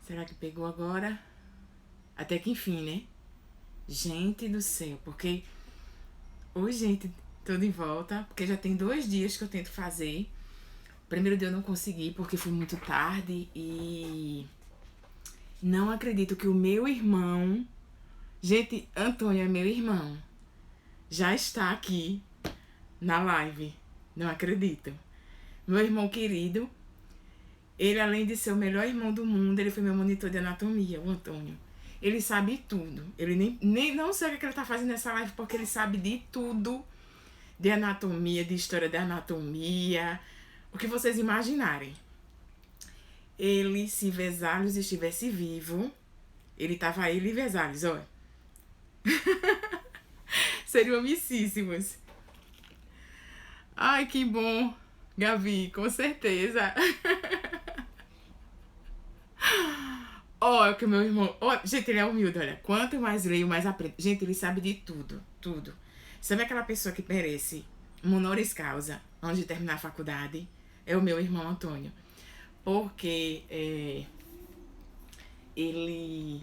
Será que pegou agora? Até que enfim, né? Gente do céu, porque... Oi, gente, tô de volta. Porque já tem 2 dias que eu tento fazer. O primeiro dia eu não consegui porque foi muito tarde e... Não acredito que o meu irmão... Gente, Antônio é meu irmão. Já está aqui na live. Não acredito. Meu irmão querido. Ele, além de ser o melhor irmão do mundo, ele foi meu monitor de anatomia, o Antônio. Ele sabe tudo. Ele nem não sei o que ele tá fazendo nessa live, porque ele sabe de tudo. De anatomia, de história da anatomia. O que vocês imaginarem. Ele, se Vesalius estivesse vivo, ele e Vesalius, ó. Seriam amicíssimos. Ai, que bom, Gabi, com certeza. Ó, que meu irmão... Ó, gente, ele é humilde, olha. Quanto mais leio, mais aprendo. Gente, ele sabe de tudo, tudo. Sabe aquela pessoa que merece um honoris causa antes de terminar a faculdade? É o meu irmão Antônio. Porque ele...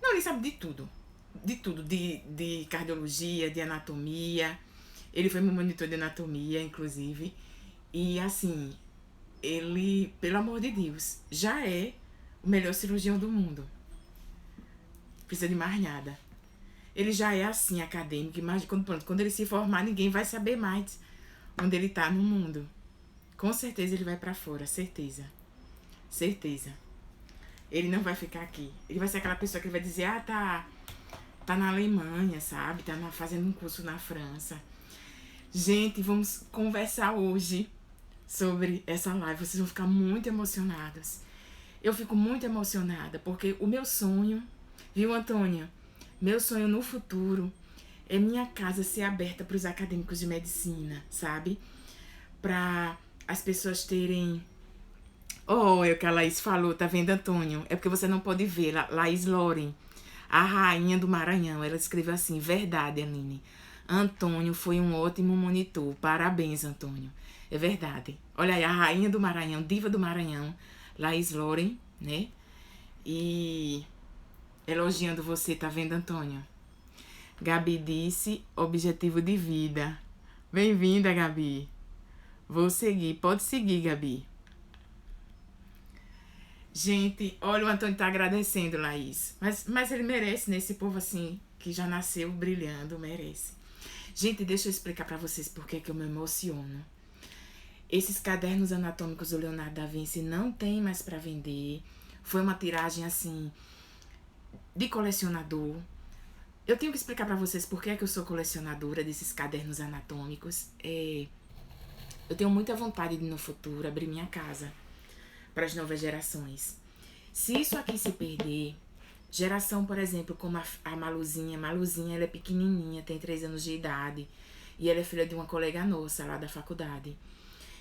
Não, ele sabe de tudo. De tudo. De cardiologia, de anatomia. Ele foi meu monitor de anatomia, inclusive. E, assim, ele, pelo amor de Deus, já é o melhor cirurgião do mundo. Precisa de mais nada. Ele já é assim, acadêmico. Mas quando ele se formar, ninguém vai saber mais onde ele tá no mundo. Com certeza ele vai pra fora, certeza. Certeza. Ele não vai ficar aqui. Ele vai ser aquela pessoa que vai dizer, tá na Alemanha, sabe? Tá fazendo um curso na França. Gente, vamos conversar hoje sobre essa live. Vocês vão ficar muito emocionados. Eu fico muito emocionada, porque o meu sonho, viu, Antônia? Meu sonho no futuro é minha casa ser aberta para os acadêmicos de medicina, sabe? Para as pessoas terem... Oh, é o que a Laís falou, tá vendo, Antônio? É porque você não pode ver. Laís Loren, a rainha do Maranhão, ela escreveu assim: verdade, Aline. Antônio foi um ótimo monitor. Parabéns, Antônio. É verdade. Olha aí, a rainha do Maranhão, diva do Maranhão, Laís Loren, né? E elogiando você, tá vendo, Antônio? Gabi disse, objetivo de vida. Bem-vinda, Gabi. Vou seguir. Pode seguir, Gabi. Gente, olha, o Antônio tá agradecendo, Laís. Mas ele merece, né? Esse povo assim, que já nasceu brilhando, merece. Gente, deixa eu explicar pra vocês por que eu me emociono. Esses cadernos anatômicos do Leonardo da Vinci não tem mais pra vender. Foi uma tiragem, assim, de colecionador. Eu tenho que explicar pra vocês por que eu sou colecionadora desses cadernos anatômicos. Eu tenho muita vontade de, no futuro, abrir minha casa para as novas gerações. Se isso aqui se perder, geração, por exemplo, como a Maluzinha. Maluzinha, ela é pequenininha, tem 3 anos de idade. E ela é filha de uma colega nossa lá da faculdade.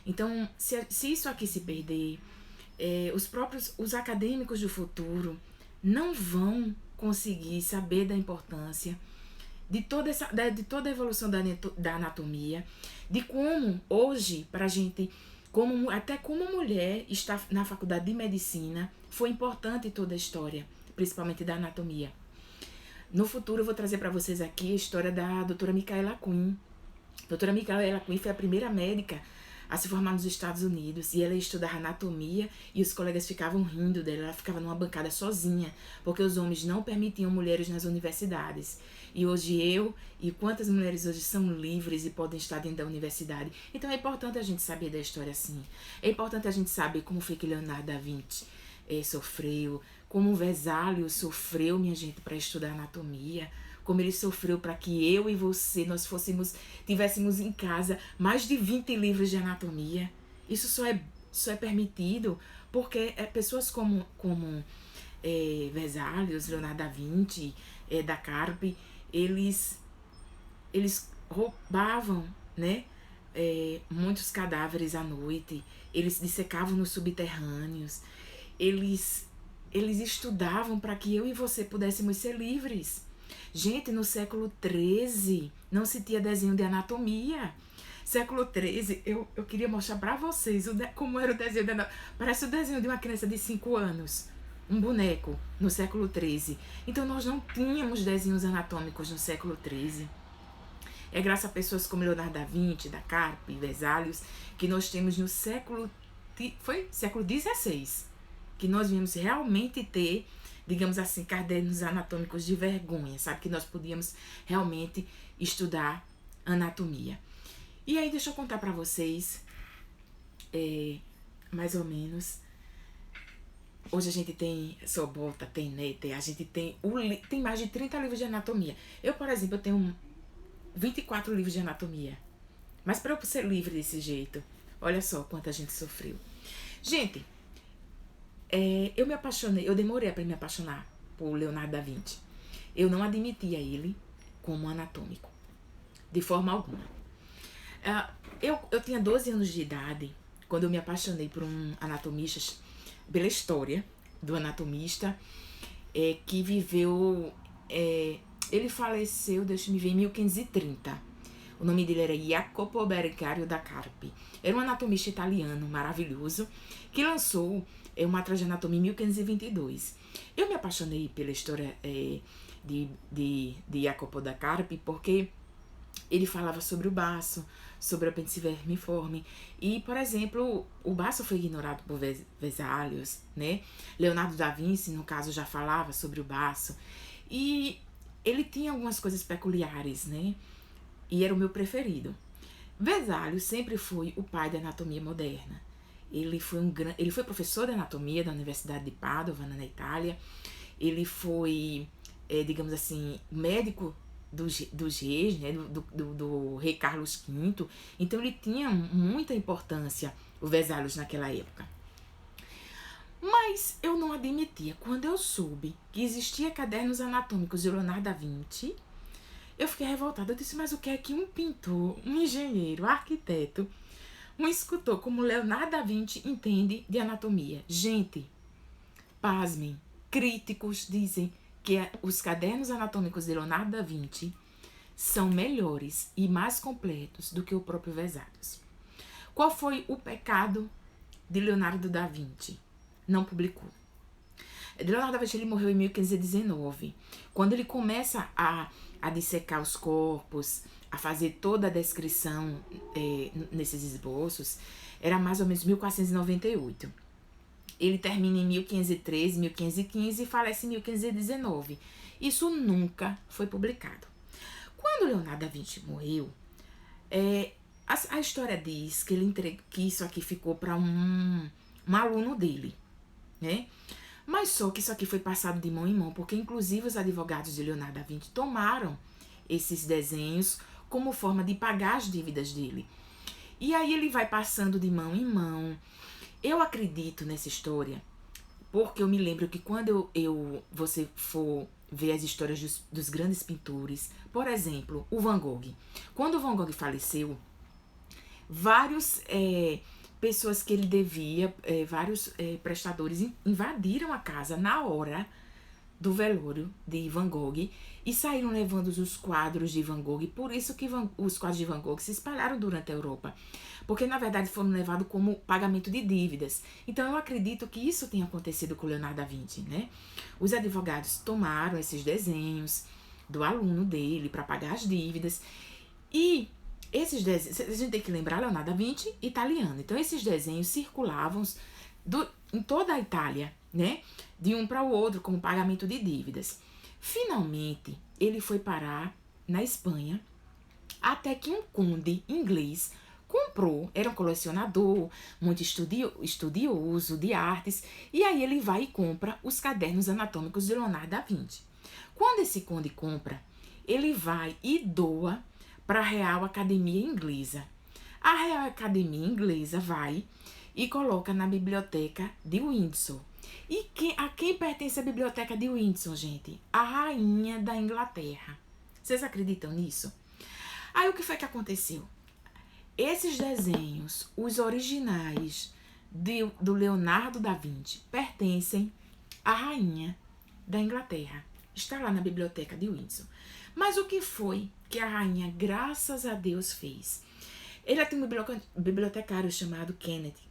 Então, se isso aqui se perder, os acadêmicos do futuro não vão conseguir saber da importância de toda a evolução da anatomia, de como hoje, pra gente, até como mulher está na faculdade de medicina, foi importante toda a história, principalmente da anatomia. No futuro eu vou trazer para vocês aqui a história da doutora Micaela Quinn. A doutora Micaela Quinn foi a primeira médica a se formar nos Estados Unidos, e ela ia estudar anatomia e os colegas ficavam rindo dela. Ela ficava numa bancada sozinha, porque os homens não permitiam mulheres nas universidades. E hoje e quantas mulheres hoje são livres e podem estar dentro da universidade. Então é importante a gente saber da história assim. É importante a gente saber como foi que Leonardo da Vinci sofreu, como o Vesalius sofreu, minha gente, para estudar anatomia, como ele sofreu para que eu e você, nós tivéssemos em casa mais de 20 livros de anatomia. Isso só é permitido porque pessoas como Vesalius, Leonardo da Vinci, da Carpe, eles roubavam, né, muitos cadáveres à noite, eles dissecavam nos subterrâneos, eles estudavam para que eu e você pudéssemos ser livres. Gente, no século XIII não se tinha desenho de anatomia. Século XIII, eu queria mostrar pra vocês como era o desenho de anatomia. Parece o desenho de uma criança de 5 anos. um boneco no século XIII. Então nós não tínhamos desenhos anatômicos no século XIII. É graças a pessoas como Leonardo da Vinci, da Carpi, Vesalius, que nós temos no século XVI, que nós viemos realmente ter, digamos assim, cadernos anatômicos de vergonha, sabe? Que nós podíamos realmente estudar anatomia. E aí deixa eu contar para vocês, mais ou menos. Hoje a gente tem Sobota, tem Netter, a gente tem mais de 30 livros de anatomia. Eu, por exemplo, eu tenho 24 livros de anatomia. Mas para eu ser livre desse jeito, olha só quanta gente sofreu. Gente, eu me apaixonei, eu demorei para me apaixonar por Leonardo da Vinci. Eu não admitia ele como anatômico, de forma alguma. Eu tinha 12 anos de idade quando eu me apaixonei por um anatomista, pela história do anatomista, que viveu... ele faleceu, deixa-me ver, em 1530. O nome dele era Jacopo Berengario da Carpi. Era um anatomista italiano maravilhoso que lançou uma atrás de anatomia em 1522. Eu me apaixonei pela história de Jacopo da Carpi porque ele falava sobre o baço, sobre o apêndice vermiforme. E, por exemplo, o baço foi ignorado por Vesalius, né? Leonardo da Vinci, no caso, já falava sobre o baço. E ele tinha algumas coisas peculiares, né? E era o meu preferido. Vesalius sempre foi o pai da anatomia moderna. Ele foi professor de anatomia da Universidade de Padova, na Itália. Ele foi, digamos assim, médico dos reis, né? do rei Carlos V. Então ele tinha muita importância, o Vesalius, naquela época. Mas eu não admitia. Quando eu soube que existia cadernos anatômicos de Leonardo da Vinci, eu fiquei revoltada. Eu disse, mas o que é que um pintor, um engenheiro, um arquiteto, um escultor como Leonardo da Vinci entende de anatomia? Gente, pasmem, críticos dizem que os cadernos anatômicos de Leonardo da Vinci são melhores e mais completos do que o próprio Vesalius. Qual foi o pecado de Leonardo da Vinci? Não publicou. Leonardo da Vinci ele morreu em 1519. Quando ele começa a dissecar os corpos, a fazer toda a descrição nesses esboços, era mais ou menos 1498. Ele termina em 1513, 1515 e falece em 1519. Isso nunca foi publicado. Quando Leonardo da Vinci morreu, a história diz que isso aqui ficou para um aluno dele, né? Mas só que isso aqui foi passado de mão em mão, porque inclusive os advogados de Leonardo da Vinci tomaram esses desenhos como forma de pagar as dívidas dele. E aí ele vai passando de mão em mão. Eu acredito nessa história, porque eu me lembro que quando você for ver as histórias dos grandes pintores, por exemplo, o Van Gogh. Quando o Van Gogh faleceu, vários pessoas que ele devia, vários prestadores invadiram a casa na hora do velório de Van Gogh e saíram levando os quadros de Van Gogh. Por isso que os quadros de Van Gogh se espalharam durante a Europa, porque na verdade foram levados como pagamento de dívidas. Então eu acredito que isso tenha acontecido com Leonardo da Vinci, né? Os advogados tomaram esses desenhos do aluno dele para pagar as dívidas e esses desenhos, a gente tem que lembrar, Leonardo da Vinci, italiano. Então esses desenhos circulavam em toda a Itália, né? De um para o outro como pagamento de dívidas. Finalmente, ele foi parar na Espanha, até que um conde inglês comprou, era um colecionador, muito estudioso de artes, e aí ele vai e compra os cadernos anatômicos de Leonardo da Vinci. Quando esse conde compra, ele vai e doa para a Real Academia Inglesa. A Real Academia Inglesa vai e coloca na biblioteca de Windsor. E a quem pertence a biblioteca de Windsor, gente? A rainha da Inglaterra. Vocês acreditam nisso? Aí o que foi que aconteceu? Esses desenhos, os originais do Leonardo da Vinci, pertencem à rainha da Inglaterra. Está lá na biblioteca de Windsor. Mas o que foi que a rainha, graças a Deus, fez? Ela tem um bibliotecário chamado Kenneth.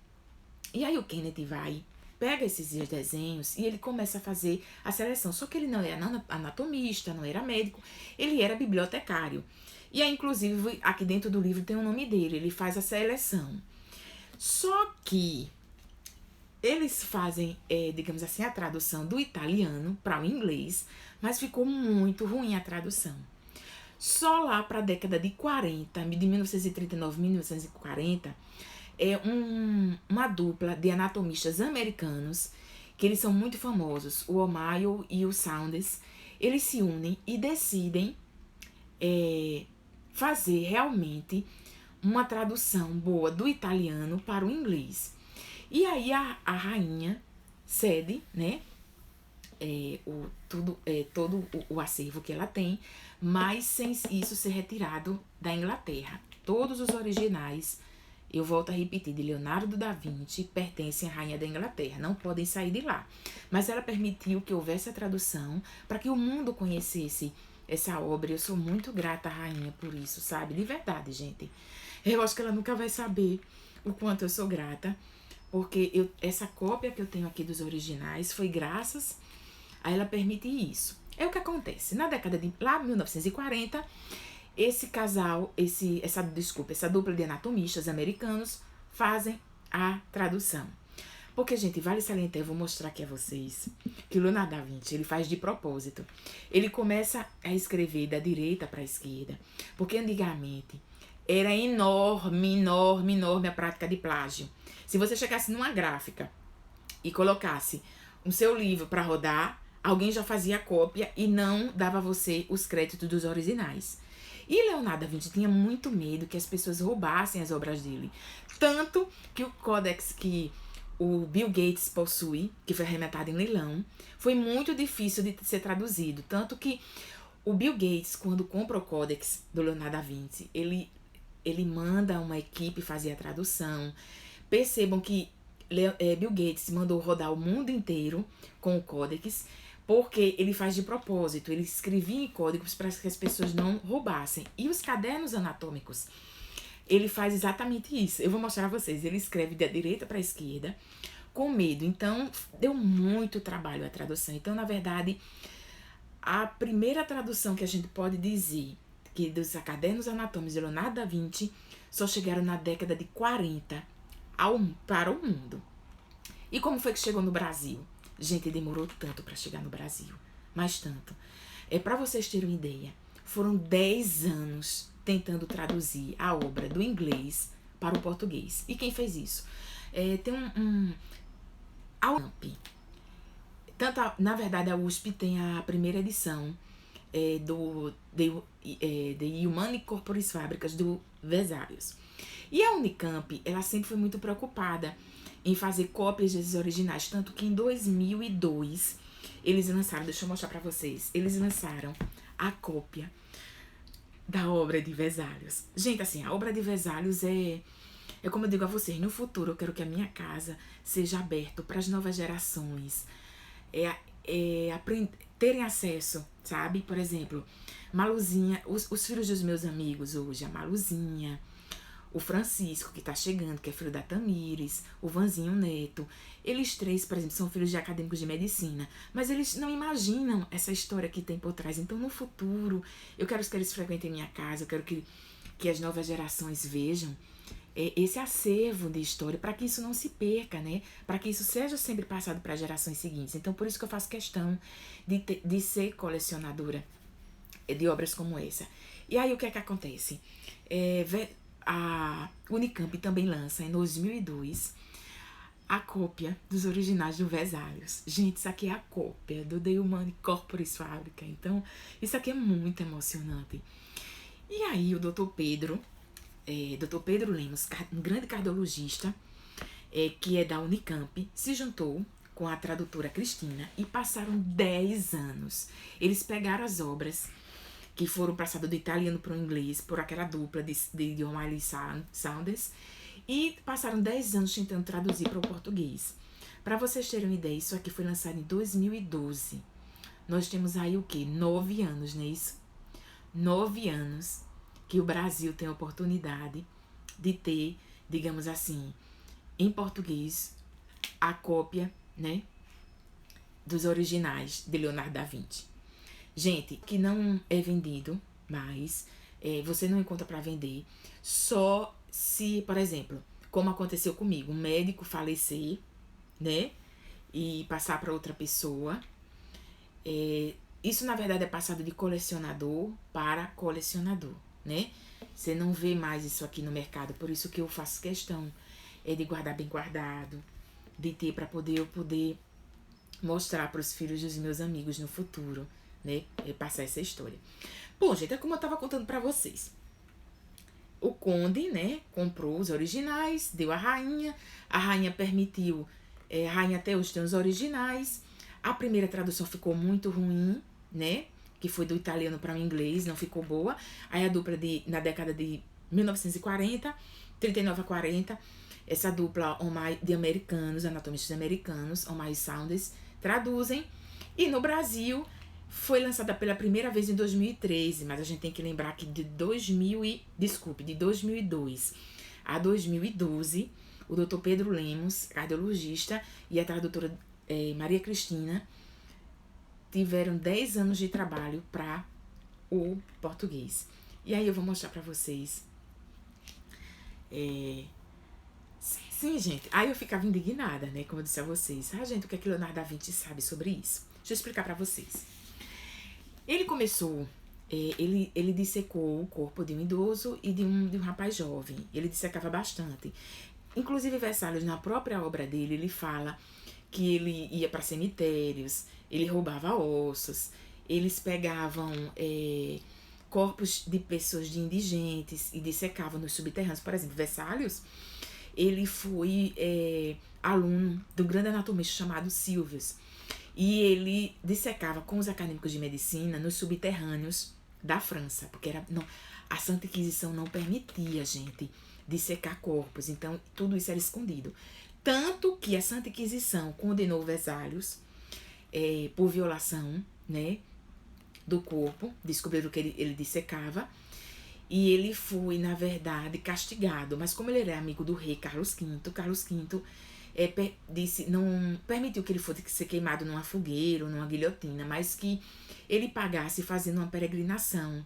E aí o Kenneth vai pega esses desenhos e ele começa a fazer a seleção. Só que ele não era anatomista, não era médico, ele era bibliotecário. E aí, inclusive, aqui dentro do livro tem o nome dele, ele faz a seleção. Só que eles fazem, digamos assim, a tradução do italiano para o inglês, mas ficou muito ruim a tradução. Só lá para a década de 40, de 1939 a 1940, uma dupla de anatomistas americanos, que eles são muito famosos, o O'Malley e o Saunders, eles se unem e decidem fazer realmente uma tradução boa do italiano para o inglês. E aí a rainha cede, né, todo o acervo que ela tem, mas sem isso ser retirado da Inglaterra. Todos os originais, eu volto a repetir, de Leonardo da Vinci, pertencem à rainha da Inglaterra, não podem sair de lá. Mas ela permitiu que houvesse a tradução para que o mundo conhecesse essa obra. Eu sou muito grata à rainha por isso, sabe? De verdade, gente. Eu acho que ela nunca vai saber o quanto eu sou grata, porque essa cópia que eu tenho aqui dos originais foi graças a ela permitir isso. É o que acontece. Na década de lá, 1940, esse casal, essa dupla de anatomistas americanos fazem a tradução. Porque, gente, vale salientar, eu vou mostrar aqui a vocês, que o Leonardo da Vinci, ele faz de propósito. Ele começa a escrever da direita para a esquerda, porque antigamente era enorme a prática de plágio. Se você chegasse numa gráfica e colocasse o seu livro para rodar, alguém já fazia cópia e não dava a você os créditos dos originais. E Leonardo da Vinci tinha muito medo que as pessoas roubassem as obras dele. Tanto que o códex que o Bill Gates possui, que foi arrematado em leilão, foi muito difícil de ser traduzido. Tanto que o Bill Gates, quando compra o códex do Leonardo da Vinci, ele manda uma equipe fazer a tradução. Percebam que Bill Gates mandou rodar o mundo inteiro com o códex, porque ele faz de propósito, ele escrevia em códigos para que as pessoas não roubassem. E os cadernos anatômicos, ele faz exatamente isso. Eu vou mostrar a vocês, ele escreve da direita para a esquerda, com medo. Então, deu muito trabalho a tradução. Então, na verdade, a primeira tradução que a gente pode dizer que dos cadernos anatômicos de Leonardo da Vinci só chegaram na década de 40 para o mundo. E como foi que chegou no Brasil? Gente, demorou tanto para chegar no Brasil, mas tanto. Para vocês terem uma ideia, foram 10 anos tentando traduzir a obra do inglês para o português. E quem fez isso? Tem a USP. Na verdade, a USP tem a primeira edição The Humane Corporis Fabricas do Vesalius. E a Unicamp, ela sempre foi muito preocupada em fazer cópias desses originais, tanto que em 2002 eles lançaram, deixa eu mostrar pra vocês, eles lançaram a cópia da obra de Vesalius. Gente, assim, a obra de Vesalius é como eu digo a vocês, no futuro eu quero que a minha casa seja aberta para as novas gerações, terem acesso, sabe? Por exemplo, Maluzinha, os filhos dos meus amigos hoje, a Maluzinha, o Francisco, que tá chegando, que é filho da Tamires, o Vanzinho Neto. Eles três, por exemplo, são filhos de acadêmicos de medicina, mas eles não imaginam essa história que tem por trás. Então, no futuro, eu quero que eles frequentem minha casa, eu quero que as novas gerações vejam esse acervo de história, para que isso não se perca, né? Para que isso seja sempre passado para gerações seguintes. Então, por isso que eu faço questão de ser colecionadora de obras como essa. E aí, o que é que acontece? A Unicamp também lança, em 2002, a cópia dos originais do Vesalius. Gente, isso aqui é a cópia do The Humane Corporis Fabrica. Então, isso aqui é muito emocionante. E aí, o Dr. Pedro Lemos, um grande cardiologista, que é da Unicamp, se juntou com a tradutora Cristina e passaram 10 anos. Eles pegaram as obras que foram passadas do italiano para o inglês, por aquela dupla de O'Malley e Saunders, e passaram 10 anos tentando traduzir para o português. Para vocês terem uma ideia, isso aqui foi lançado em 2012. Nós temos aí o quê? 9 anos, não é isso? 9 anos que o Brasil tem a oportunidade de ter, digamos assim, em português, a cópia né? Dos originais de Leonardo da Vinci. Gente, que não é vendido mais, você não encontra para vender, só se, por exemplo, como aconteceu comigo, um médico falecer, né? E passar para outra pessoa. Isso, na verdade, é passado de colecionador para colecionador, né? Você não vê mais isso aqui no mercado, por isso que eu faço questão de guardar bem guardado, de ter para eu poder mostrar para os filhos dos meus amigos no futuro, né? Passar essa história. Bom, gente, é como eu tava contando para vocês. O conde, né, comprou os originais, deu à rainha, a rainha permitiu, a rainha até hoje tem os originais. A primeira tradução ficou muito ruim, né, que foi do italiano para o inglês, não ficou boa. Aí a dupla na década de 1940, 39 a 40, essa dupla de americanos, anatomistas americanos, O'Malley e Saunders, traduzem. E no Brasil foi lançada pela primeira vez em 2013, mas a gente tem que lembrar que de 2002 a 2012, o Dr. Pedro Lemos, cardiologista, e a tradutora Maria Cristina tiveram 10 anos de trabalho para o português. E aí eu vou mostrar para vocês. Sim, gente. Aí eu ficava indignada, né? Como eu disse a vocês. Gente, o que é que Leonardo da Vinci sabe sobre isso? Deixa eu explicar para vocês. Ele começou, ele dissecou o corpo de um idoso e de um rapaz jovem. Ele dissecava bastante. Inclusive, Vesalius, na própria obra dele, ele fala que ele ia para cemitérios, ele roubava ossos, eles pegavam corpos de pessoas de indigentes e dissecavam nos subterrâneos. Por exemplo, Vesalius, ele foi aluno do grande anatomista chamado Silvius. E ele dissecava com os acadêmicos de medicina nos subterrâneos da França, porque a Santa Inquisição não permitia, gente, dissecar corpos, então tudo isso era escondido. Tanto que a Santa Inquisição condenou Vesalius por violação, né, do corpo, descobriram que ele dissecava, e ele foi, na verdade, castigado. Mas como ele era amigo do rei Carlos V, não permitiu que ele fosse ser queimado numa fogueira ou numa guilhotina, mas que ele pagasse fazendo uma peregrinação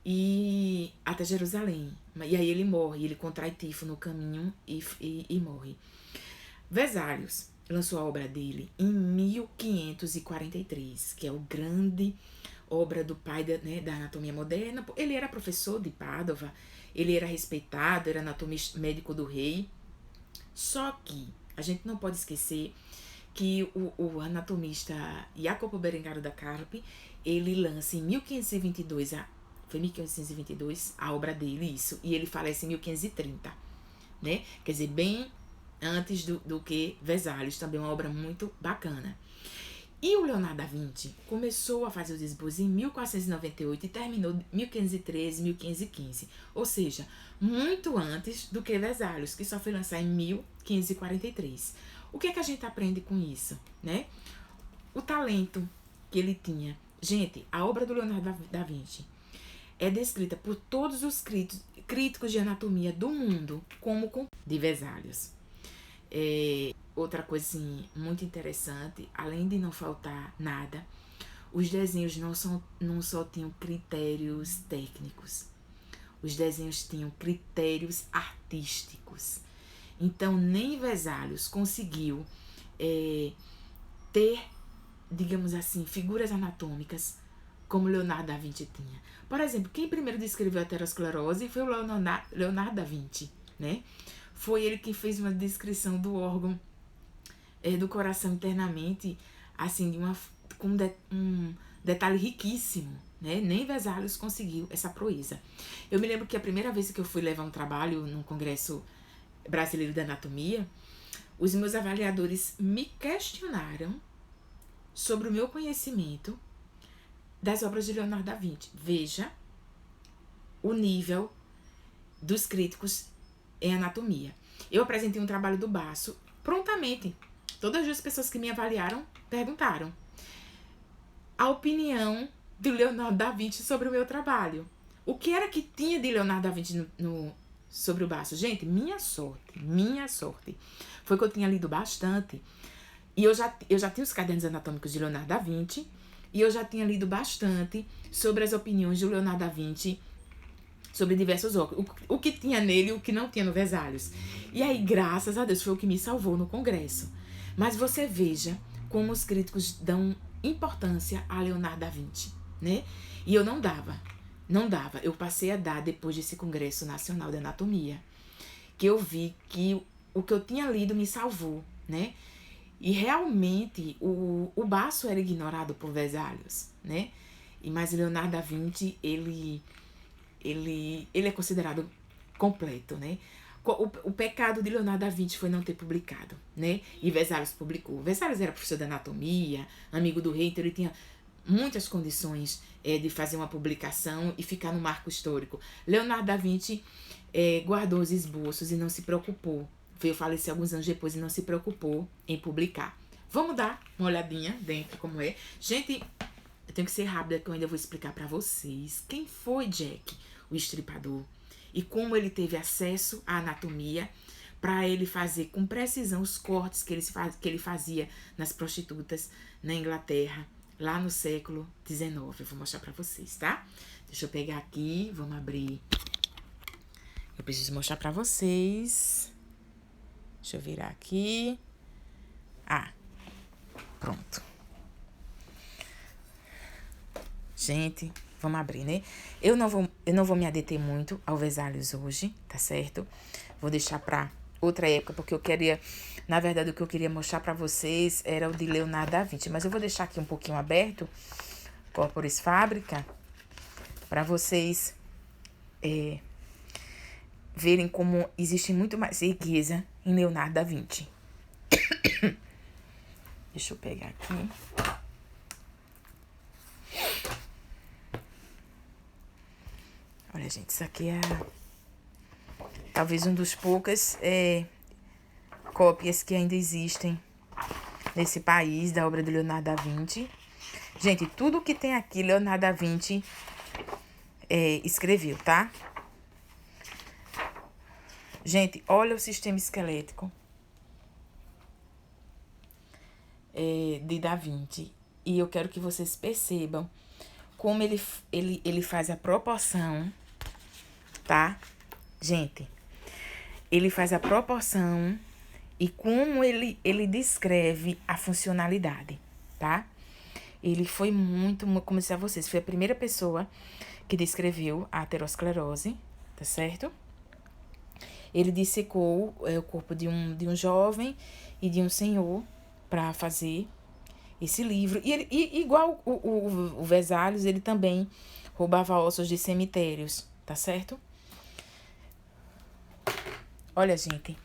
e até Jerusalém. E aí ele morre, ele contrai tifo no caminho e morre. Vesalius lançou a obra dele em 1543, que é o grande obra do pai da anatomia moderna. Ele era professor de Pádua, ele era respeitado, era anatomista médico do rei. Só que a gente não pode esquecer que o anatomista Jacopo Berengario da Carpi, ele lança em 1522, foi 1522 a obra dele, isso, e ele falece em 1530, né? Quer dizer, bem antes do que Vesalius, também uma obra muito bacana. E o Leonardo da Vinci começou a fazer os esboços em 1498 e terminou em 1513, 1515. Ou seja, muito antes do que Vesalius, que só foi lançar em 1543. O que é que a gente aprende com isso, né? O talento que ele tinha. Gente, a obra do Leonardo da Vinci é descrita por todos os críticos de anatomia do mundo como de Vesalius. Outra coisa assim, muito interessante, além de não faltar nada, os desenhos não só tinham critérios técnicos, os desenhos tinham critérios artísticos. Então, nem Vesalius conseguiu ter, digamos assim, figuras anatômicas como Leonardo da Vinci tinha. Por exemplo, quem primeiro descreveu a aterosclerose foi o Leonardo da Vinci, né? Foi ele que fez uma descrição do órgão do coração internamente, assim, com um detalhe riquíssimo, né? Nem Vesalius conseguiu essa proeza. Eu me lembro que a primeira vez que eu fui levar um trabalho num congresso brasileiro de anatomia, os meus avaliadores me questionaram sobre o meu conhecimento das obras de Leonardo da Vinci. Veja o nível dos críticos em anatomia. Eu apresentei um trabalho do baço prontamente. Todas as pessoas que me avaliaram perguntaram a opinião de Leonardo da Vinci sobre o meu trabalho. O que era que tinha de Leonardo da Vinci sobre o baço? Gente, minha sorte foi que eu tinha lido bastante E eu já tinha os cadernos anatômicos de Leonardo da Vinci, e eu já tinha lido bastante sobre as opiniões de Leonardo da Vinci sobre diversos óculos. O que tinha nele e o que não tinha no Vesalius. E aí, graças a Deus, foi o que me salvou no congresso. Mas você veja como os críticos dão importância a Leonardo da Vinci, né? E eu não dava. Não dava. Eu passei a dar depois desse Congresso Nacional de Anatomia. Que eu vi que o que eu tinha lido me salvou, né? E realmente o baço era ignorado por Vesalius, né? Mas Leonardo da Vinci, ele é considerado completo, né? O pecado de Leonardo da Vinci foi não ter publicado, né? E Vesalius publicou. Vesalius era professor de anatomia, amigo do rei, então ele tinha muitas condições de fazer uma publicação e ficar no marco histórico. Leonardo da Vinci guardou os esboços e não se preocupou. Veio falecer alguns anos depois e não se preocupou em publicar. Vamos dar uma olhadinha dentro como é. Gente, eu tenho que ser rápida que eu ainda vou explicar para vocês quem foi Jack, o estripador, e como ele teve acesso à anatomia para ele fazer com precisão os cortes que ele fazia nas prostitutas na Inglaterra, lá no século XIX. Eu vou mostrar para vocês, tá? Deixa eu pegar aqui, vamos abrir. Eu preciso mostrar para vocês. Deixa eu virar aqui. Pronto. Gente, vamos abrir, né? Eu não vou me adeter muito ao Vesalius hoje, tá certo? Vou deixar pra outra época, porque eu queria... Na verdade, o que eu queria mostrar pra vocês era o de Leonardo da Vinci. Mas eu vou deixar aqui um pouquinho aberto, Corporis Fabrica, pra vocês verem como existe muito mais riqueza em Leonardo da Vinci. Deixa eu pegar aqui. Olha, gente, isso aqui é talvez um dos poucas cópias que ainda existem nesse país da obra de Leonardo da Vinci. Gente, tudo que tem aqui, Leonardo da Vinci escreveu, tá? Gente, olha o sistema esquelético de Da Vinci. E eu quero que vocês percebam como ele faz a proporção, tá? Gente, ele faz a proporção e como ele descreve a funcionalidade, tá? Ele foi muito, como eu disse a vocês, foi a primeira pessoa que descreveu a aterosclerose, tá certo? Ele dissecou o corpo de um jovem e de um senhor para fazer esse livro. E igual o Vesalius, ele também roubava ossos de cemitérios, tá certo? Olha, gente,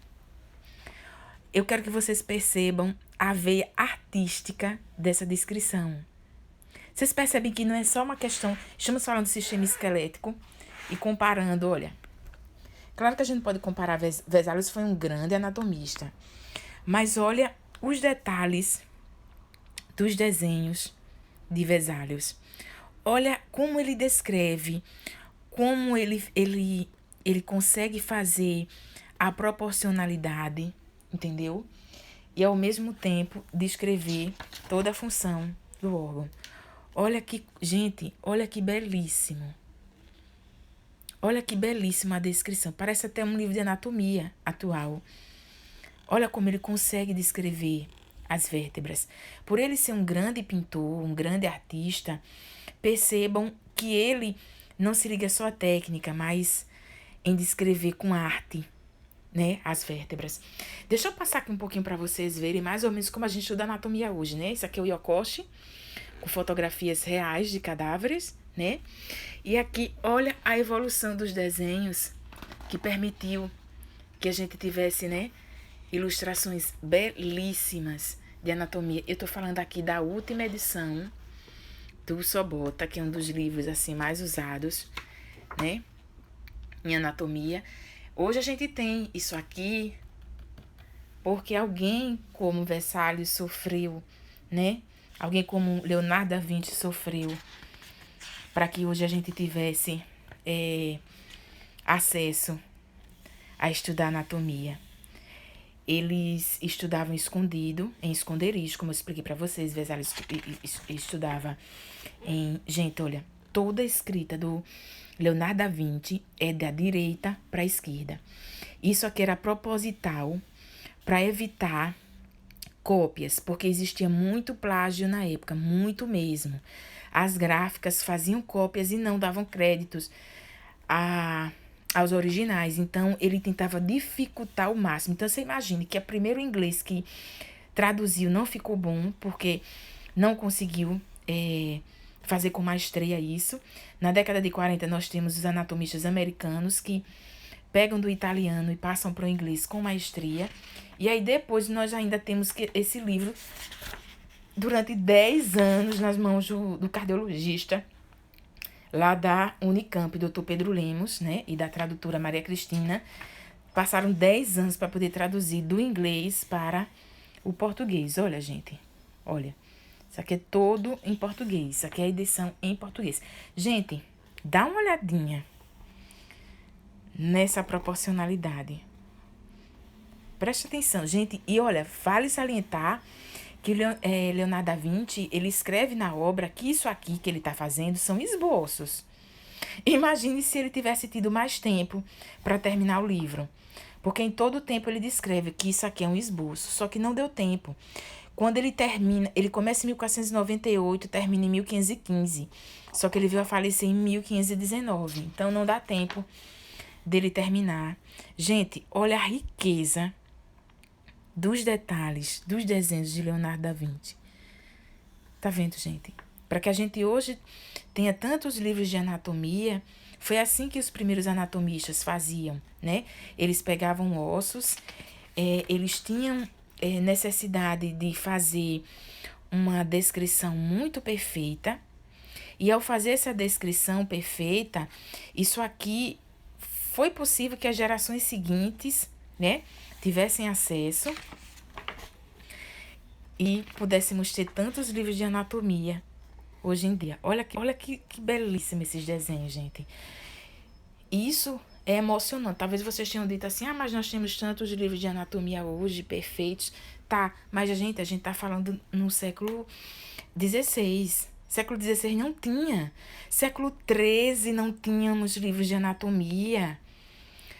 eu quero que vocês percebam a veia artística dessa descrição. Vocês percebem que não é só uma questão... Estamos falando do sistema esquelético e comparando, olha... Claro que a gente pode comparar, Vesalius foi um grande anatomista. Mas olha os detalhes dos desenhos de Vesalius. Olha como ele descreve, como ele consegue fazer a proporcionalidade, entendeu? E ao mesmo tempo descrever toda a função do órgão. Olha que, gente, olha que belíssimo. Olha que belíssima a descrição. Parece até um livro de anatomia atual. Olha como ele consegue descrever as vértebras. Por ele ser um grande pintor, um grande artista, percebam que ele não se liga só à técnica, mas em descrever com arte, né, as vértebras. Deixa eu passar aqui um pouquinho para vocês verem mais ou menos como a gente estuda anatomia hoje, né? Esse aqui é o Yokoshi, com fotografias reais de cadáveres, né? E aqui, olha a evolução dos desenhos que permitiu que a gente tivesse, né, ilustrações belíssimas de anatomia. Eu tô falando aqui da última edição do Sobota, que é um dos livros, assim, mais usados, né, em anatomia. Hoje a gente tem isso aqui porque alguém como Vesalius sofreu, né? Alguém como Leonardo da Vinci sofreu para que hoje a gente tivesse acesso a estudar anatomia. Eles estudavam escondido, em esconderijo, como eu expliquei para vocês. Vesalius estudava em... Gente, olha, toda a escrita do Leonardo da Vinci é da direita para a esquerda. Isso aqui era proposital para evitar cópias, porque existia muito plágio na época, muito mesmo. As gráficas faziam cópias e não davam créditos aos originais. Então, ele tentava dificultar ao máximo. Então, você imagine que o primeiro inglês que traduziu não ficou bom, porque não conseguiu fazer com maestria isso. Na década de 40, nós temos os anatomistas americanos que pegam do italiano e passam para o inglês com maestria. E aí, depois, nós ainda temos esse livro durante 10 anos nas mãos do cardiologista lá da Unicamp, Dr. Pedro Lemos, né, e da tradutora Maria Cristina. Passaram 10 anos para poder traduzir do inglês para o português. Olha, gente, olha, isso aqui é todo em português, isso aqui é a edição em português. Gente, dá uma olhadinha nessa proporcionalidade. Preste atenção, gente, e olha, vale salientar que Leonardo da Vinci, ele escreve na obra que isso aqui que ele está fazendo são esboços. Imagine se ele tivesse tido mais tempo para terminar o livro, porque em todo o tempo ele descreve que isso aqui é um esboço, só que não deu tempo. Quando ele termina, ele começa em 1498, termina em 1515, só que ele veio a falecer em 1519, então não dá tempo dele terminar. Gente, olha a riqueza dos detalhes, dos desenhos de Leonardo da Vinci. Tá vendo, gente? Para que a gente hoje tenha tantos livros de anatomia, foi assim que os primeiros anatomistas faziam, né? Eles pegavam ossos, eles tinham necessidade de fazer uma descrição muito perfeita, e ao fazer essa descrição perfeita, isso aqui foi possível que as gerações seguintes, né, tivessem acesso e pudéssemos ter tantos livros de anatomia hoje em dia. Olha que belíssimo esses desenhos, gente. Isso é emocionante. Talvez vocês tenham dito assim, mas nós temos tantos livros de anatomia hoje, perfeitos. Tá, mas a gente tá falando no século XVI. Século XVI não tinha. Século XIII não tínhamos livros de anatomia.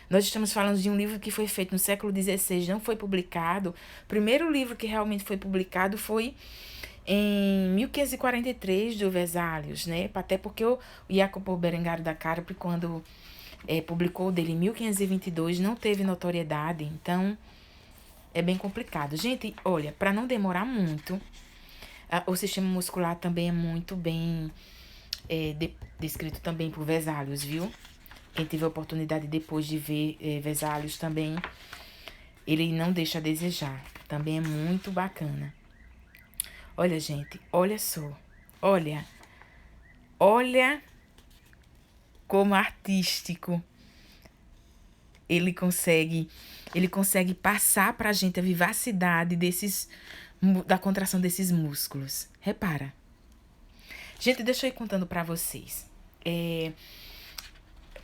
Nós estamos falando de um livro que foi feito no século XVI, não foi publicado. O primeiro livro que realmente foi publicado foi em 1543, do Vesalius, né? Até porque o Jacopo Berengário da Carpi, quando publicou o dele em 1522, não teve notoriedade. Então, é bem complicado. Gente, olha, para não demorar muito, o sistema muscular também é muito bem descrito também por Vesalius, viu? Quem tiver a oportunidade depois de ver Vesalius também, ele não deixa a desejar. Também é muito bacana. Olha, gente, olha só. Olha como artístico ele consegue passar pra gente a vivacidade da contração desses músculos. Repara. Gente, deixa eu ir contando pra vocês.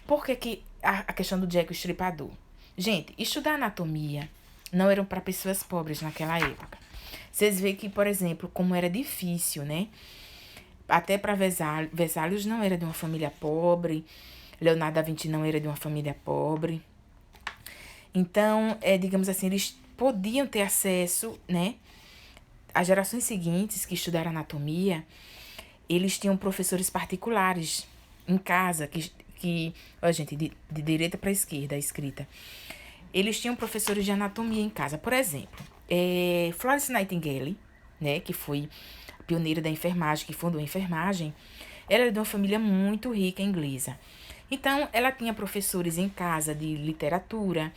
Por que a questão do Jack o Estripador? Gente, estudar anatomia não era para pessoas pobres naquela época. Vocês veem que, por exemplo, como era difícil, né? Até para Vesalius não era de uma família pobre, Leonardo da Vinci não era de uma família pobre. Então, digamos assim, eles podiam ter acesso, né? As gerações seguintes que estudaram anatomia, eles tinham professores particulares em casa, ó, gente, de direita para esquerda, a escrita. Eles tinham professores de anatomia em casa. Por exemplo, Florence Nightingale, né, que foi pioneira da enfermagem, que fundou a enfermagem, ela era de uma família muito rica inglesa. Então, ela tinha professores em casa de literatura,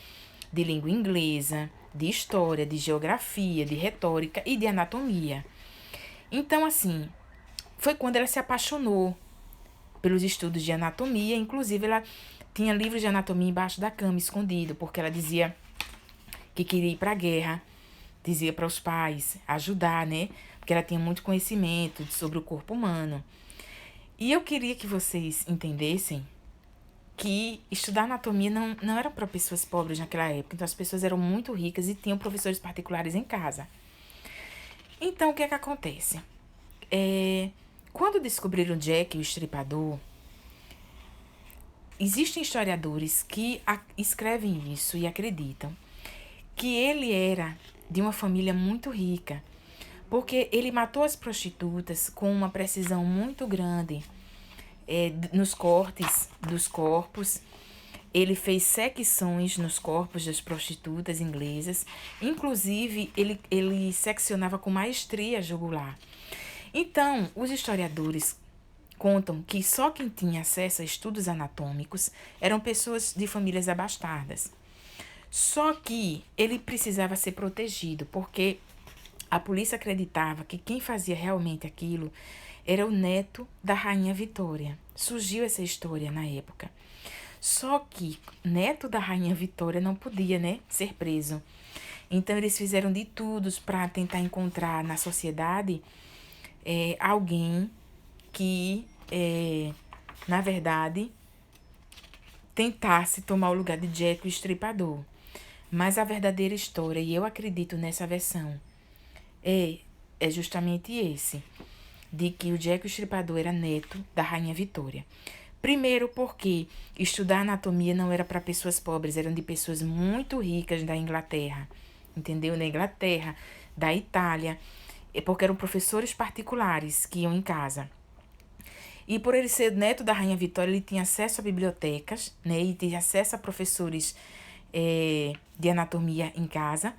de língua inglesa, de história, de geografia, de retórica e de anatomia. Então, assim, foi quando ela se apaixonou pelos estudos de anatomia. Inclusive, ela tinha livros de anatomia embaixo da cama, escondido, porque ela dizia que queria ir para a guerra, dizia para os pais ajudar, né? Porque ela tinha muito conhecimento sobre o corpo humano. E eu queria que vocês entendessem que estudar anatomia não era para pessoas pobres naquela época. Então, as pessoas eram muito ricas e tinham professores particulares em casa. Então, o que é que acontece? Quando descobriram Jack, o Estripador, existem historiadores que escrevem isso e acreditam que ele era de uma família muito rica, porque ele matou as prostitutas com uma precisão muito grande nos cortes dos corpos. Ele fez secções nos corpos das prostitutas inglesas. Inclusive, ele seccionava com maestria a jugular. Então, os historiadores contam que só quem tinha acesso a estudos anatômicos eram pessoas de famílias abastadas. Só que ele precisava ser protegido, porque a polícia acreditava que quem fazia realmente aquilo era o neto da Rainha Vitória. Surgiu essa história na época. Só que neto da Rainha Vitória não podia, ser preso. Então, eles fizeram de tudo para tentar encontrar na sociedade alguém que, na verdade, tentasse tomar o lugar de Jack o Estripador. Mas a verdadeira história, e eu acredito nessa versão, é justamente esse, de que o Jack o Estripador era neto da Rainha Vitória. Primeiro porque estudar anatomia não era para pessoas pobres, eram de pessoas muito ricas da Inglaterra, entendeu? Da Inglaterra, da Itália, porque eram professores particulares que iam em casa. E por ele ser neto da Rainha Vitória, ele tinha acesso a bibliotecas, e tinha acesso a professores de anatomia em casa.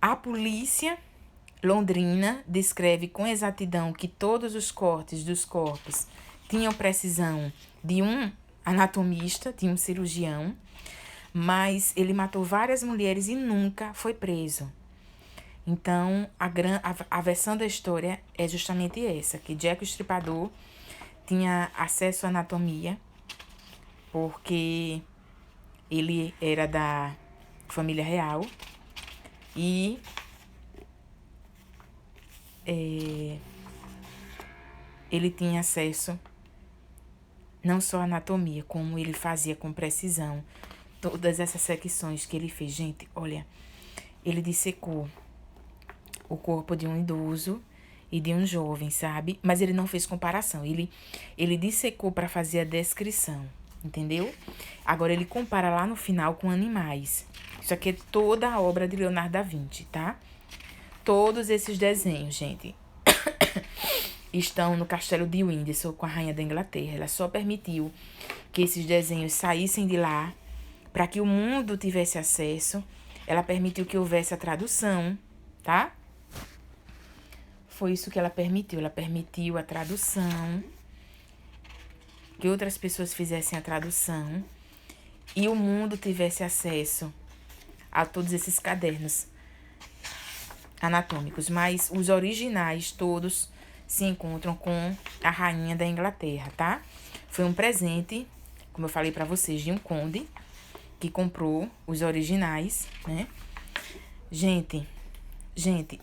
A polícia londrina descreve com exatidão que todos os cortes dos corpos tinham precisão de um anatomista, de um cirurgião, mas ele matou várias mulheres e nunca foi preso. Então, a versão da história é justamente essa, que Jack o Estripador tinha acesso à anatomia, porque ele era da família real e ele tinha acesso não só à anatomia, como ele fazia com precisão todas essas secções que ele fez. Gente, olha, ele dissecou o corpo de um idoso e de um jovem, sabe? Mas ele não fez comparação, ele dissecou para fazer a descrição, entendeu? Agora ele compara lá no final com animais. Isso aqui é toda a obra de Leonardo da Vinci, tá? Todos esses desenhos, gente, estão no castelo de Windsor com a rainha da Inglaterra. Ela só permitiu que esses desenhos saíssem de lá para que o mundo tivesse acesso. Ela permitiu que houvesse a tradução, tá? Foi isso que ela permitiu. Ela permitiu a tradução, que outras pessoas fizessem a tradução e o mundo tivesse acesso a todos esses cadernos anatômicos. Mas os originais todos se encontram com a rainha da Inglaterra, tá? Foi um presente, como eu falei pra vocês, de um conde que comprou os originais, né? Gente,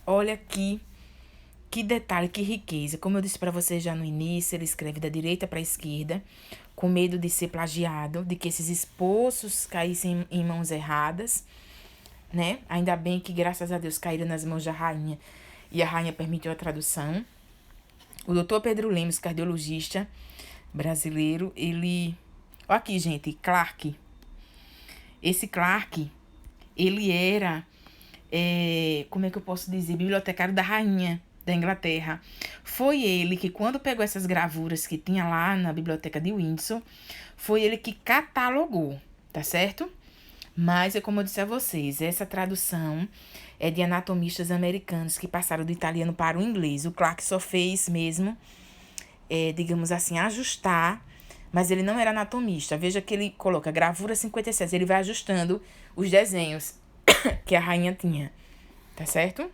olha que detalhe, que riqueza. Como eu disse pra vocês já no início, ele escreve da direita pra esquerda, com medo de ser plagiado, de que esses esboços caíssem em mãos erradas, né? Ainda bem que, graças a Deus, caíram nas mãos da rainha e a rainha permitiu a tradução. O doutor Pedro Lemos, cardiologista brasileiro, ele... Olha aqui, gente, Clark. Esse Clark, ele era, como é que eu posso dizer, bibliotecário da rainha da Inglaterra. Foi ele que, quando pegou essas gravuras que tinha lá na biblioteca de Windsor, foi ele que catalogou, tá certo? Mas, como eu disse a vocês, essa tradução é de anatomistas americanos que passaram do italiano para o inglês. O Clark só fez mesmo, digamos assim, ajustar, mas ele não era anatomista. Veja que ele coloca gravura 57, ele vai ajustando os desenhos que a rainha tinha, tá certo?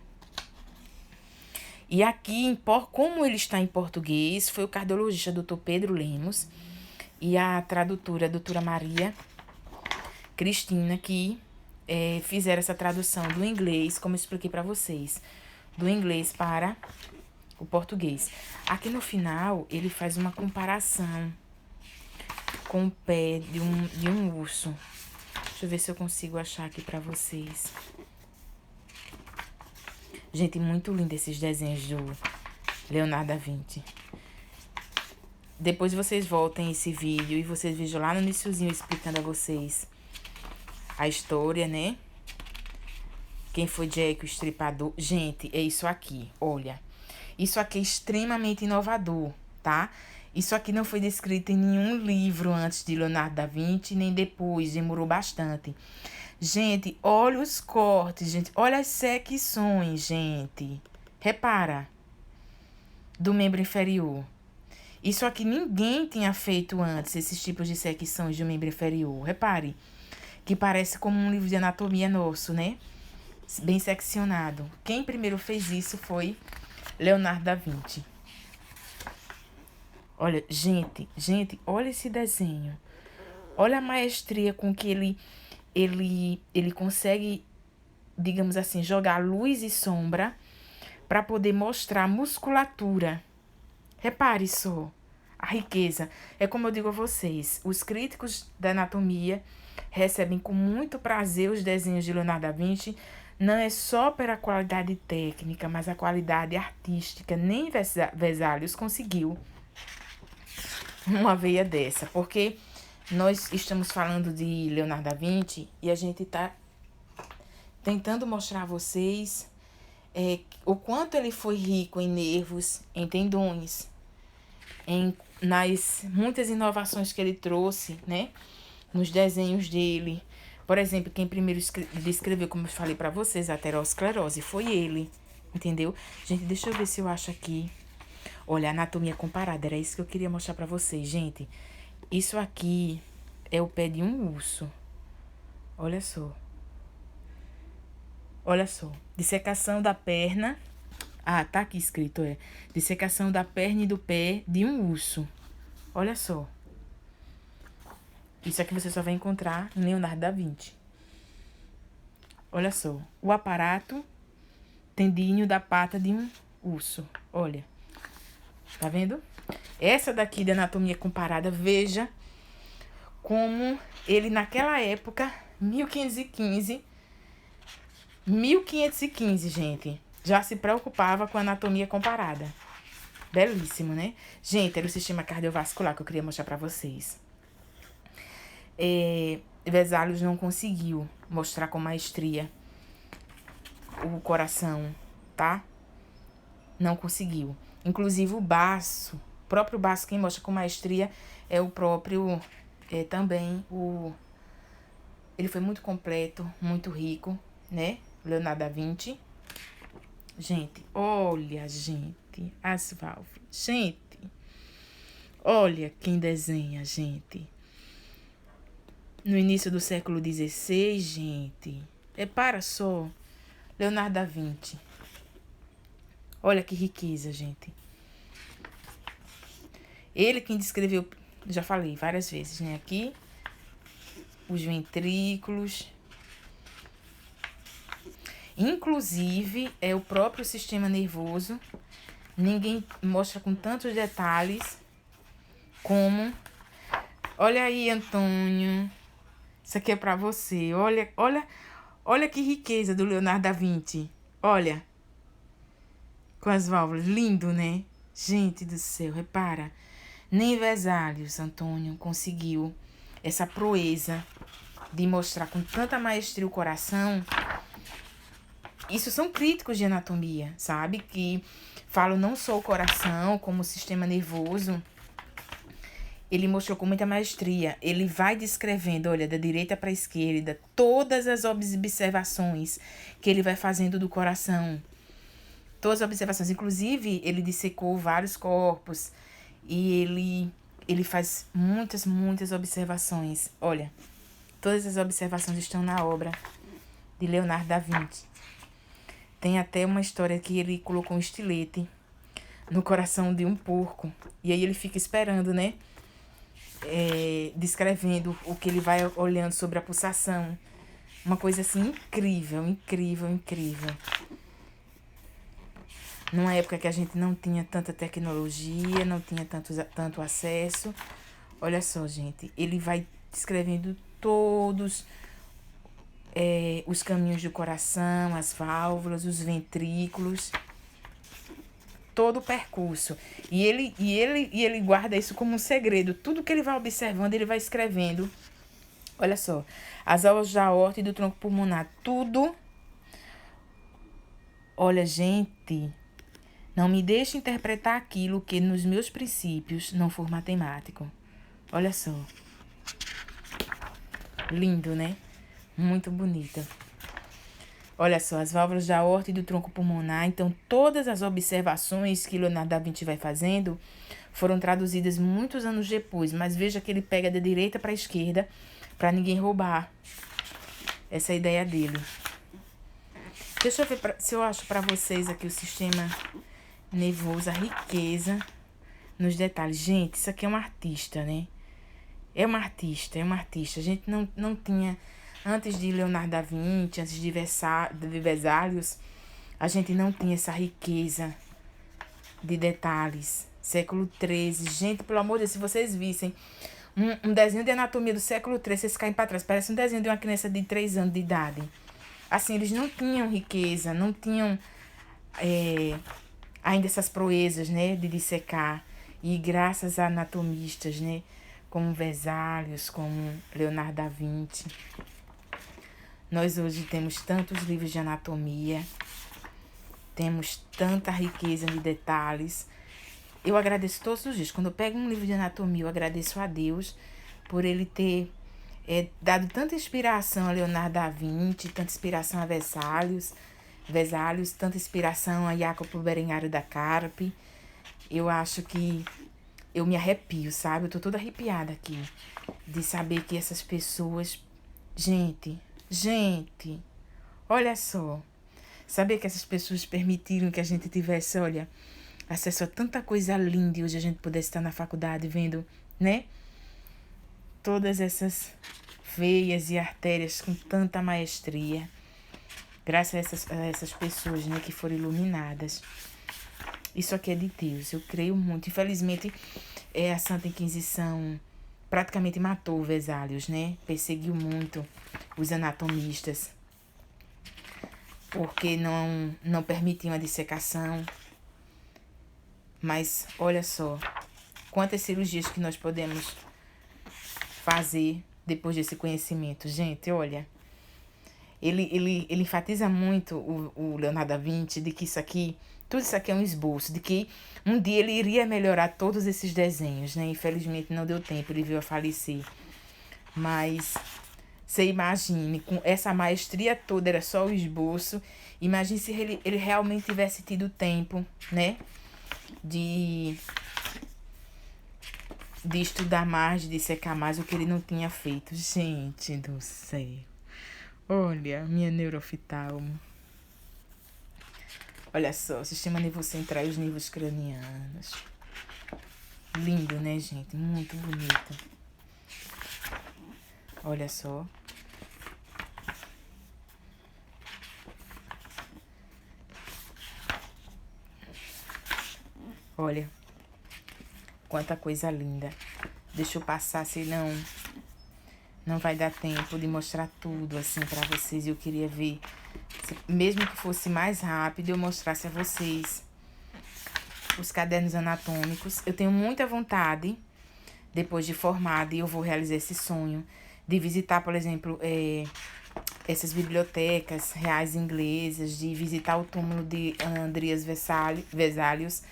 E aqui, como ele está em português, foi o cardiologista Dr. Pedro Lemos e a tradutora, a doutora Maria Cristina, que fizeram essa tradução do inglês, como eu expliquei para vocês, do inglês para o português. Aqui no final, ele faz uma comparação com o pé de um urso. Deixa eu ver se eu consigo achar aqui pra vocês. Gente, muito lindo esses desenhos do Leonardo da Vinci. Depois vocês voltem esse vídeo e vocês vejam lá no iniciozinho explicando a vocês a história, né? Quem foi Jack o Estripador. Gente, é isso aqui, olha. Isso aqui é extremamente inovador, tá? Isso aqui não foi descrito em nenhum livro antes de Leonardo da Vinci, nem depois, demorou bastante. Gente, olha os cortes, gente. Olha as secções, gente. Repara. Do membro inferior. Isso aqui ninguém tinha feito antes, esses tipos de secções do membro inferior. Repare. Que parece como um livro de anatomia nosso, né? Bem seccionado. Quem primeiro fez isso foi Leonardo da Vinci. Olha, gente, olha esse desenho. Olha a maestria com que ele consegue, digamos assim, jogar luz e sombra para poder mostrar a musculatura. Repare só a riqueza. É como eu digo a vocês, os críticos da anatomia recebem com muito prazer os desenhos de Leonardo da Vinci. Não é só pela qualidade técnica, mas a qualidade artística. Nem Vesalius conseguiu uma veia dessa, porque nós estamos falando de Leonardo da Vinci e a gente está tentando mostrar a vocês o quanto ele foi rico em nervos, em tendões, nas muitas inovações que ele trouxe, né, nos desenhos dele. Por exemplo, quem primeiro descreveu, como eu falei para vocês, a aterosclerose foi ele, entendeu? Gente, deixa eu ver se eu acho aqui. Olha, anatomia comparada, era isso que eu queria mostrar pra vocês, gente. Isso aqui é o pé de um urso. Olha só. Olha só. Dissecação da perna. Ah, tá aqui escrito, dissecação da perna e do pé de um urso. Olha só. Isso aqui você só vai encontrar em Leonardo da Vinci. Olha só. O aparato tendíneo da pata de um urso. Olha. Tá vendo? Essa daqui da anatomia comparada, veja como ele naquela época, 1515, gente, já se preocupava com a anatomia comparada. Belíssimo, né? Gente, era o sistema cardiovascular que eu queria mostrar pra vocês. Vesalius não conseguiu mostrar com maestria o coração, tá? Não conseguiu. Inclusive o próprio baço, quem mostra com maestria é o próprio, ele foi muito completo, muito rico, né? Leonardo da Vinci. Gente, olha, gente, as válvulas. Gente, olha quem desenha, gente. No início do século XVI, gente. Para só, Leonardo da Vinci. Olha que riqueza, gente. Ele quem descreveu, já falei várias vezes, né? Aqui, os ventrículos. Inclusive, é o próprio sistema nervoso. Ninguém mostra com tantos detalhes como... Olha aí, Antônio. Isso aqui é pra você. Olha que riqueza do Leonardo da Vinci. Olha. Com as válvulas. Lindo, né? Gente do céu, repara. Nem Vesalius, Antônio, conseguiu essa proeza de mostrar com tanta maestria o coração. Isso são críticos de anatomia, sabe? Que falam não só o coração, como o sistema nervoso. Ele mostrou com muita maestria. Ele vai descrevendo, olha, da direita para a esquerda, todas as observações que ele vai fazendo do coração. Todas as observações. Inclusive, ele dissecou vários corpos. E ele faz muitas observações. Olha, todas as observações estão na obra de Leonardo da Vinci. Tem até uma história que ele colocou um estilete no coração de um porco. E aí ele fica esperando, né? Descrevendo o que ele vai olhando sobre a pulsação. Uma coisa assim incrível. Numa época que a gente não tinha tanta tecnologia, não tinha tanto acesso. Olha só, gente. Ele vai descrevendo todos os caminhos do coração, as válvulas, os ventrículos, todo o percurso. E ele guarda isso como um segredo. Tudo que ele vai observando, ele vai escrevendo. Olha só. As válvulas da aorta e do tronco pulmonar. Tudo. Olha, gente. Não me deixe interpretar aquilo que nos meus princípios não for matemático. Olha só. Lindo, né? Muito bonita. Olha só, as válvulas da aorta e do tronco pulmonar. Então, todas as observações que Leonardo da Vinci vai fazendo foram traduzidas muitos anos depois. Mas veja que ele pega da direita para a esquerda para ninguém roubar. Essa é a ideia dele. Deixa eu ver se eu acho para vocês aqui o sistema nervoso, a riqueza nos detalhes. Gente, isso aqui é um artista, né? É um artista. A gente não tinha, antes de Leonardo da Vinci, antes de Vesalius, a gente não tinha essa riqueza de detalhes. Século XIII. Gente, pelo amor de Deus, se vocês vissem um desenho de anatomia do século XIII, vocês caem para trás. Parece um desenho de uma criança de 3 anos de idade. Assim, eles não tinham riqueza, não tinham ainda essas proezas, né, de dissecar. E graças a anatomistas, né, como Vesalius, como Leonardo da Vinci, nós hoje temos tantos livros de anatomia, temos tanta riqueza de detalhes. Eu agradeço todos os dias. Quando eu pego um livro de anatomia, eu agradeço a Deus por ele ter dado tanta inspiração a Leonardo da Vinci, tanta inspiração a Vesalius, tanta inspiração a Jacopo Berengario da Carpi. Eu acho que eu me arrepio, sabe? Eu tô toda arrepiada aqui de saber que essas pessoas... Gente, olha só. Saber que essas pessoas permitiram que a gente tivesse, olha, acesso a tanta coisa linda e hoje a gente pudesse estar na faculdade vendo, né? Todas essas veias e artérias com tanta maestria. Graças a essas pessoas, né, que foram iluminadas. Isso aqui é de Deus, eu creio muito. Infelizmente, a Santa Inquisição praticamente matou Vesalius, né? Perseguiu muito os anatomistas, porque não permitiam a dissecação. Mas olha só, quantas cirurgias que nós podemos fazer depois desse conhecimento. Gente, olha, ele enfatiza muito o Leonardo da Vinci de que tudo isso aqui é um esboço, de que um dia ele iria melhorar todos esses desenhos, né? Infelizmente não deu tempo, ele veio a falecer. Mas você imagine, com essa maestria toda, era só o esboço. Imagine se ele realmente tivesse tido tempo, né? De estudar mais, de dissecar mais o que ele não tinha feito. Gente do céu. Olha, minha neuroftalmo. Olha só, o sistema nervoso central e os nervos cranianos. Lindo, né, gente? Muito bonito. Olha só. Olha. Quanta coisa linda. Deixa eu passar, senão não vai dar tempo de mostrar tudo assim pra vocês. Eu queria ver, mesmo que fosse mais rápido, eu mostrasse a vocês os cadernos anatômicos. Eu tenho muita vontade, depois de formada, e eu vou realizar esse sonho, de visitar, por exemplo, essas bibliotecas reais inglesas, de visitar o túmulo de Andreas Vesalius,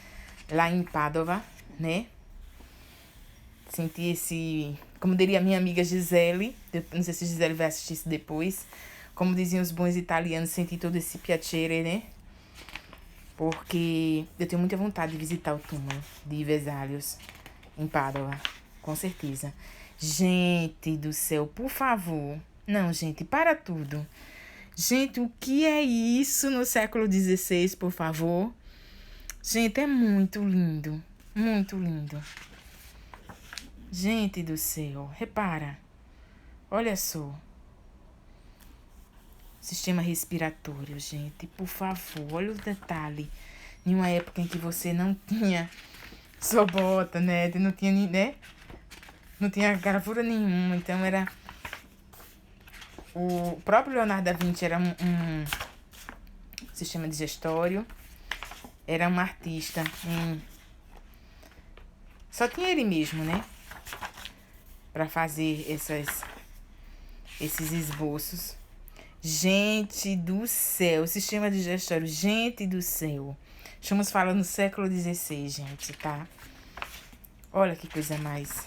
lá em Pádua, né? Sentir esse... Como diria minha amiga Gisele, eu não sei se Gisele vai assistir isso depois, como diziam os bons italianos, sentir todo esse piacere, né? Porque eu tenho muita vontade de visitar o túmulo de Vesalius em Pádua, com certeza. Gente do céu, por favor. Não, gente, para tudo. Gente, o que é isso no século XVI, por favor? Gente, é muito lindo. Muito lindo. Gente do céu, repara. Olha só. Sistema respiratório, gente, por favor, olha o detalhe. Em uma época em que você não tinha só bota, né? Não tinha, né? não tinha gravura nenhuma, então era... O próprio Leonardo da Vinci era um sistema digestório, era um artista, só tinha ele mesmo, né? Pra fazer esses esboços. Gente do céu, o sistema digestório, gente do céu. Estamos falando no século XVI, gente, tá? Olha que coisa mais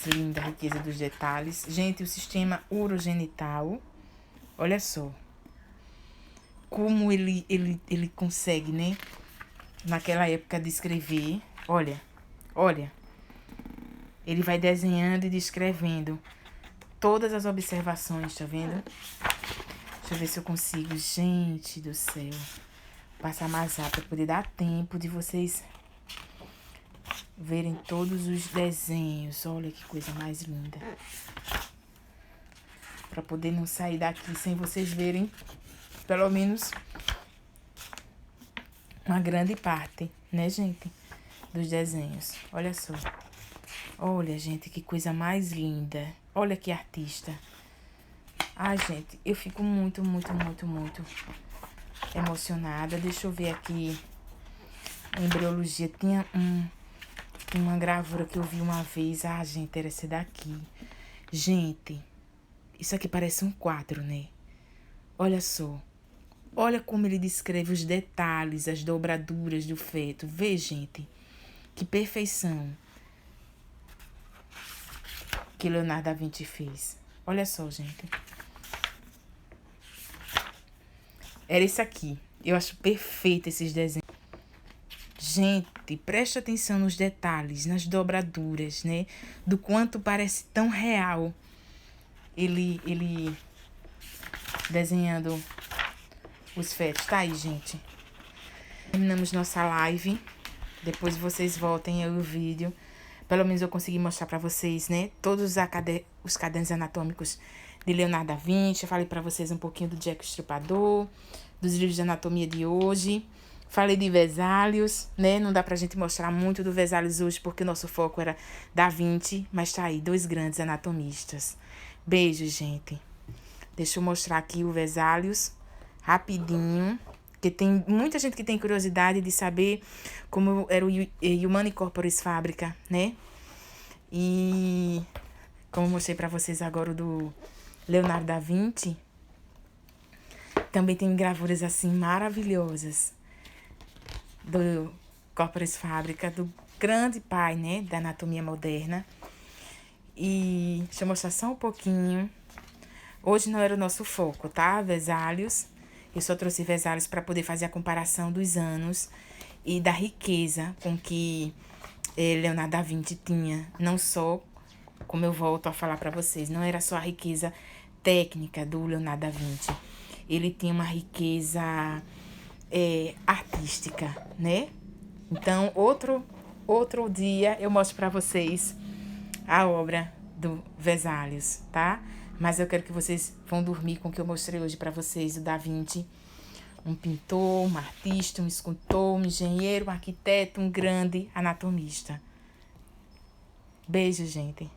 linda, a riqueza dos detalhes. Gente, o sistema urogenital, olha só. Como ele consegue, né? Naquela época descrever, olha. Ele vai desenhando e descrevendo todas as observações, tá vendo? Deixa eu ver se eu consigo, gente do céu, passar mais rápido, pra poder dar tempo de vocês verem todos os desenhos. Olha que coisa mais linda. Pra poder não sair daqui sem vocês verem, pelo menos, uma grande parte, né, gente? Dos desenhos. Olha só. Olha, gente, que coisa mais linda. Olha que artista. Ai, gente, eu fico muito emocionada. Deixa eu ver aqui. A embriologia tinha uma gravura que eu vi uma vez. Ah, gente, era esse daqui. Gente, isso aqui parece um quadro, né? Olha só. Olha como ele descreve os detalhes, as dobraduras do feto. Vê, gente, que perfeição que Leonardo da Vinci fez. Olha só, gente. Era esse aqui. Eu acho perfeito esses desenhos. Gente, preste atenção nos detalhes, nas dobraduras, né? Do quanto parece tão real ele desenhando os fetos. Tá aí, gente. Terminamos nossa live. Depois vocês voltem aí o vídeo. Pelo menos eu consegui mostrar pra vocês, né? Todos os cadernos anatômicos de Leonardo da Vinci. Eu falei pra vocês um pouquinho do Jack o Estripador, dos livros de anatomia de hoje. Falei de Vesalius, né? Não dá pra gente mostrar muito do Vesalius hoje, porque o nosso foco era Da Vinci. Mas tá aí, 2 grandes anatomistas. Beijo, gente. Deixa eu mostrar aqui o Vesalius, rapidinho. Porque tem muita gente que tem curiosidade de saber como era o Humani Corporis Fabrica, né? E como eu mostrei pra vocês agora o do Leonardo da Vinci, também tem gravuras assim maravilhosas do Corporis Fabrica, do grande pai, né, da anatomia moderna. E deixa eu mostrar só um pouquinho. Hoje não era o nosso foco, tá? Vesalius. Eu só trouxe Vesalius para poder fazer a comparação dos anos e da riqueza com que Leonardo da Vinci tinha. Não só, como eu volto a falar para vocês, não era só a riqueza técnica do Leonardo da Vinci. Ele tinha uma riqueza artística, né? Então, outro dia eu mostro para vocês a obra do Vesalius, tá? Mas eu quero que vocês vão dormir com o que eu mostrei hoje para vocês, o Da Vinci. Um pintor, um artista, um escultor, um engenheiro, um arquiteto, um grande anatomista. Beijo, gente.